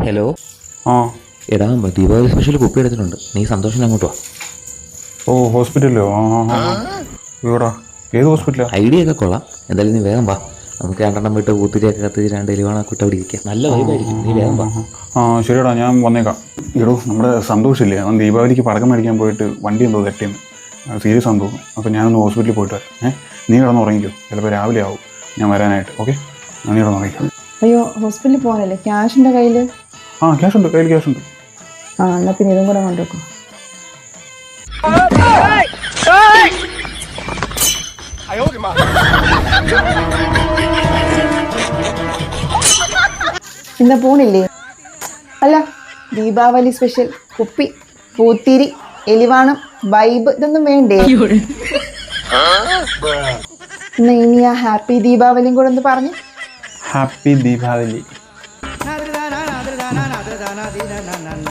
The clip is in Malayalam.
ഹലോ. ആ എടാ ദീപാവലി സ്പെഷ്യൽ കുപ്പി എടുത്തിട്ടുണ്ട്, നീ സന്തോഷം അങ്ങോട്ട് വാ. ഓ ഹോസ്പിറ്റലിലോ? ഇവിടാ ഏത് ഹോസ്പിറ്റലാണ്? ഐഡിയ ഒക്കെ കൊള്ളാം, എന്തായാലും നീ വേഗം വാ. നമുക്ക് രണ്ടെണ്ണം വിട്ട് പൂത്തിരിയൊക്കെ കത്തിച്ച് രണ്ട് എലിവാണൊക്കെ ഇട്ട് അവിടെ ഇരിക്കാം, നല്ല വൈബായിരിക്കും. നീ വേഗം വാ. ശരിയടാ, ഞാൻ വന്നേക്കാം. ഇടൂ, നമ്മുടെ സന്തോഷില്ലേ, അവൻ ദീപാവലിക്ക് പടക്കം മേടിക്കാൻ പോയിട്ട് വണ്ടി എന്തോ തട്ടിയെന്ന്, സീരിയസ് ആണെന്ന് തോന്നുന്നു. അപ്പോൾ ഞാനൊന്ന് ഹോസ്പിറ്റലിൽ പോയിട്ട് വരാം. നീ കിടന്ന് ഉറങ്ങിക്കോ, ചിലപ്പോൾ രാവിലെ ആവും ഞാൻ വരാനായിട്ട്. ഓക്കെ, നീ കിടന്ന് ഉറങ്ങിക്കോ. അയ്യോ, ഹോസ്പിറ്റലിൽ പോകാനല്ലേ? ക്യാഷ് ഉണ്ടോ കയ്യിൽ? ക്യാഷ് ഉണ്ട്, കയ്യിൽ ക്യാഷ് ഉണ്ട്. എന്നാൽ പിന്നെ ഇതും കൂടെ കൊണ്ടുവെക്കും. എന്താ പോണില്ലേ? അല്ല, ദീപാവലി സ്പെഷ്യൽ കുപ്പി, പൂത്തിരി, എലിവാണം, വൈബ് ഇതൊന്നും വേണ്ടേ? എന്നാ ഇനി ആ ഹാപ്പി ദീപാവലിയും കൂടെ ഒന്ന് പറഞ്ഞു. ഹാപ്പി ദീപാവലി.